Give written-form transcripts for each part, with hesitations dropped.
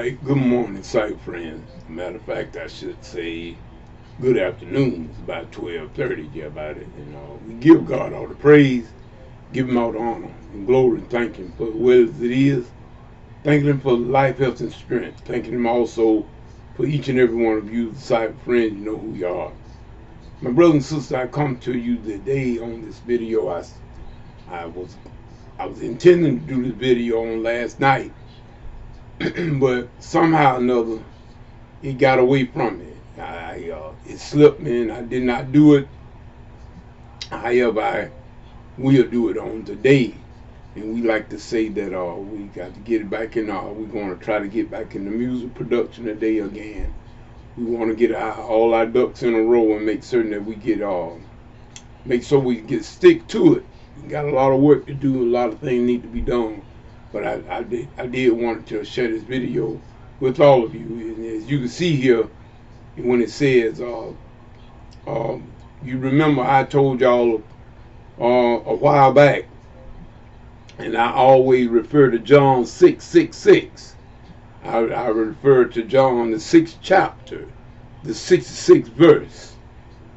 right, good morning, sight friends. Matter of fact, I should say good afternoon. It's about 12:30. Yeah, about it. We give God all the praise, give Him all the honor and glory, and thank Him for what it is. Thanking Him for life, health, and strength. Thanking Him also for each and every one of you, sight friends. You know who you are. My brothers and sisters, I come to you today on this video. I was intending to do this video on last night. But somehow or another, it got away from me. It slipped me, and I did not do it. However, I will do it on today. And we like to say that we got to get it back in. We're going to try to get back in the music production today again. We want to get all our ducks in a row and make certain that we stick to it. We got a lot of work to do. A lot of things need to be done. But I did want to share this video with all of you. And as you can see here, when it says, you remember I told y'all a while back, and I always refer to John 6:66. I refer to John, the 6th chapter, the 66th verse.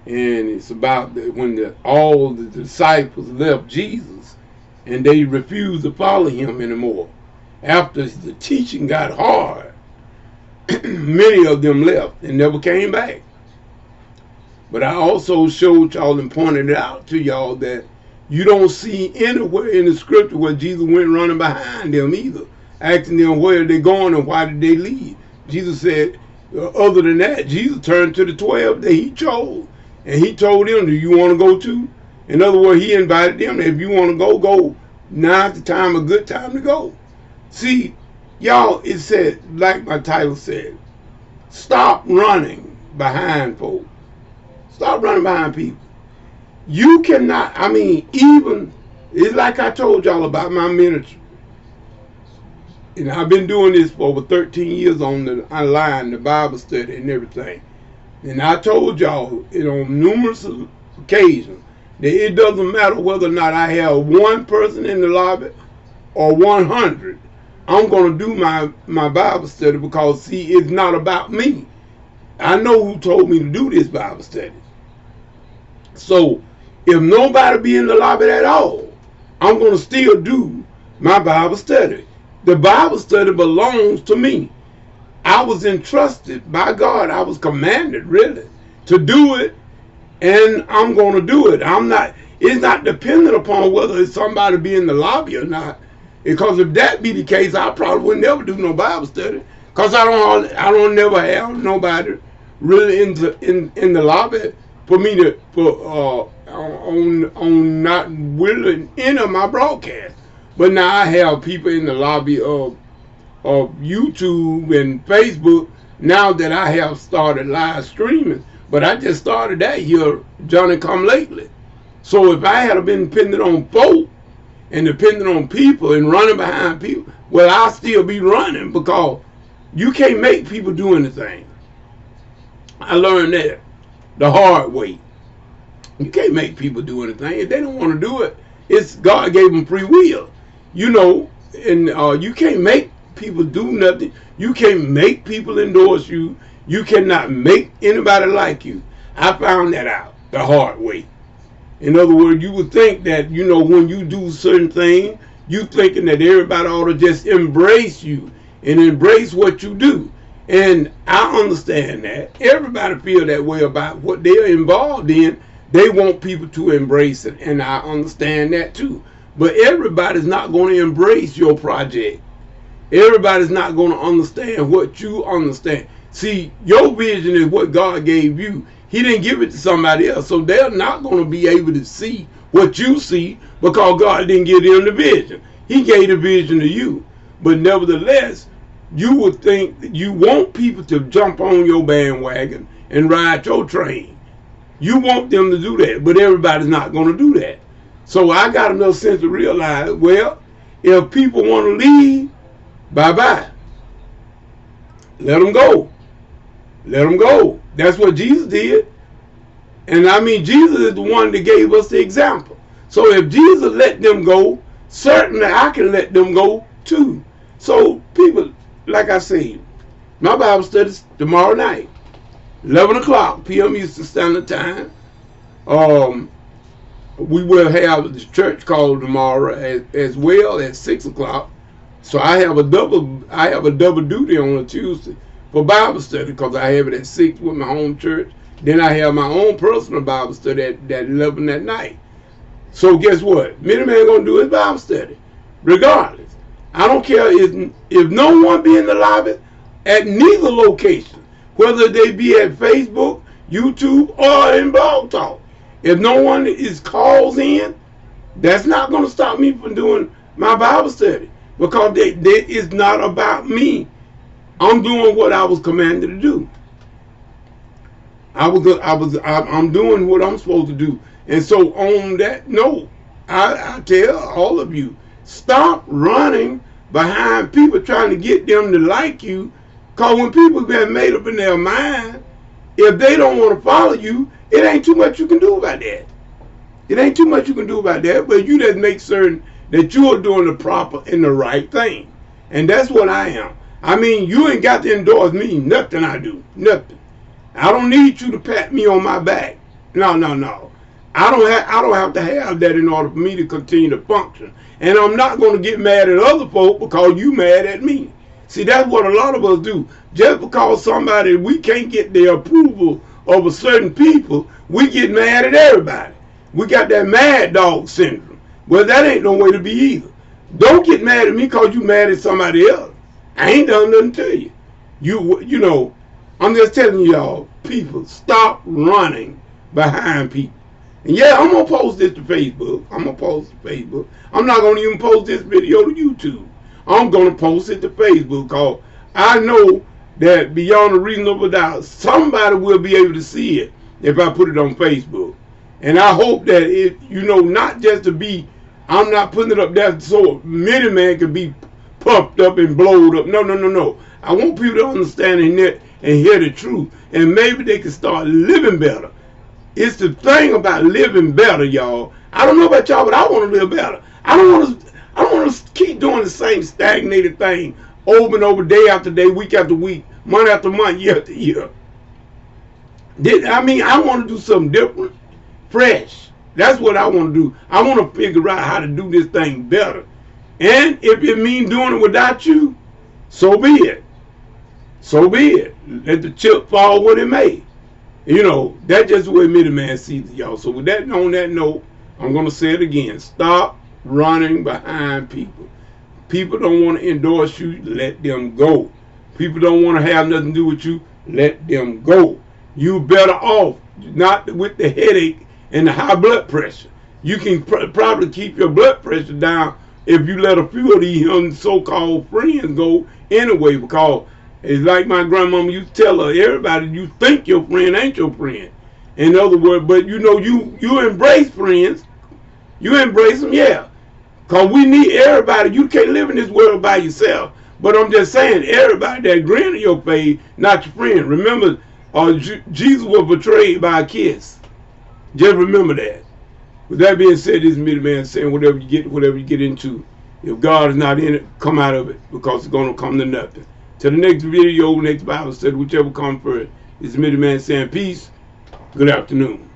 And it's about when all the disciples left Jesus, and they refused to follow him anymore. After the teaching got hard, many of them left and never came back. But I also showed y'all and pointed it out to y'all that you don't see anywhere in the scripture where Jesus went running behind them either, asking them where they're going and why did they leave. Jesus said, other than that, Jesus turned to the 12 that he chose, and he told them, do you want to go too? In other words, he invited them. If you want to go, go. Now's the time, a good time to go. See, y'all, it said, like my title said, stop running behind folks. Stop running behind people. You cannot, even, it's like I told y'all about my ministry. And I've been doing this for over 13 years online, the Bible study and everything. And I told y'all on numerous occasions, it doesn't matter whether or not I have one person in the lobby or 100. I'm going to do my Bible study because, see, it's not about me. I know who told me to do this Bible study. So, if nobody be in the lobby at all, I'm going to still do my Bible study. The Bible study belongs to me. I was entrusted by God. I was commanded, really, to do it. And I'm going to do it. It's not dependent upon whether somebody be in the lobby or not. Because if that be the case, I probably would never do no Bible study. Because I don't never have nobody really in the lobby for me to on not willing enter my broadcast. But now I have people in the lobby of YouTube and Facebook now that I have started live streaming. But I just started that here, Johnny come lately. So if I had been dependent on folk and dependent on people and running behind people, well, I'll still be running because you can't make people do anything. I learned that the hard way. You can't make people do anything. If they don't want to do it, it's God gave them free will. And you can't make people do nothing. You can't make people endorse you. You cannot make anybody like you. I found that out the hard way. In other words, you would think that, when you do certain things, you thinking that everybody ought to just embrace you and embrace what you do. And I understand that. Everybody feel that way about what they're involved in. They want people to embrace it, and I understand that too. But everybody's not going to embrace your project. Everybody's not going to understand what you understand. See, your vision is what God gave you. He didn't give it to somebody else. So they're not going to be able to see what you see because God didn't give them the vision. He gave the vision to you. But nevertheless, you would think that you want people to jump on your bandwagon and ride your train. You want them to do that, but everybody's not going to do that. So I got enough sense to realize, well, if people want to leave, bye-bye. Let them go. Let them go. That's what Jesus did. And Jesus is the one that gave us the example. So if Jesus let them go, certainly I can let them go too. So people, like I say, My Bible study's tomorrow night, 11 o'clock p.m. Eastern Standard Time. We will have the church call tomorrow as well at 6 o'clock. So I have a double duty on a Tuesday for Bible study, because I have it at 6 with my home church. Then I have my own personal Bible study at 11 at night. So guess what? Mini-Man gonna do his Bible study, regardless. I don't care if no one be in the lobby at neither location, whether they be at Facebook, YouTube, or in Blog Talk. If no one is calls in, that's not going to stop me from doing my Bible study, because it's not about me. I'm doing what I was commanded to do. I'm doing what I'm supposed to do. And so on that note, I tell all of you, stop running behind people trying to get them to like you, because when people get made up in their mind, if they don't want to follow you, it ain't too much you can do about that. It ain't too much you can do about that, but you just make certain that you are doing the proper and the right thing. And that's what I am. I mean, you ain't got to endorse me, nothing I do, nothing. I don't need you to pat me on my back. No. I don't have to have that in order for me to continue to function. And I'm not going to get mad at other folk because you mad at me. See, that's what a lot of us do. Just because we can't get the approval of a certain people, we get mad at everybody. We got that mad dog syndrome. Well, that ain't no way to be either. Don't get mad at me because you mad at somebody else. I ain't done nothing to you. You know, I'm just telling y'all, people, stop running behind people. And yeah, I'm going to post this to Facebook. I'm not going to even post this video to YouTube. I'm going to post it to Facebook, because I know that beyond a reasonable doubt, somebody will be able to see it if I put it on Facebook. And I hope that it, not just to be, I'm not putting it up there so Mini-Man can be puffed up and blowed up. No. I want people to understand and hear the truth. And maybe they can start living better. It's the thing about living better, y'all. I don't know about y'all, but I want to live better. I don't want to keep doing the same stagnated thing over and over, day after day, week after week, month after month, year after year. I want to do something different, fresh. That's what I want to do. I want to figure out how to do this thing better. And if it means doing it without you, so be it. So be it. Let the chip fall where it may. That's just the way Mini-Man sees it, y'all. So with that, on that note, I'm going to say it again. Stop running behind people. People don't want to endorse you, let them go. People don't want to have nothing to do with you, let them go. You better off not with the headache and the high blood pressure. You can probably keep your blood pressure down if you let a few of these so-called friends go anyway, because it's like my grandmama used to tell her, everybody you think your friend ain't your friend. In other words, but you embrace friends. You embrace them, yeah. Because we need everybody. You can't live in this world by yourself. But I'm just saying, everybody that grin in your face, not your friend. Remember, Jesus was betrayed by a kiss. Just remember that. With that being said, this is Mini-Man saying whatever you get into, if God is not in it, come out of it, because it's going to come to nothing. Till the next video, next Bible study, whichever comes first, this is Mini-Man saying peace. Good afternoon.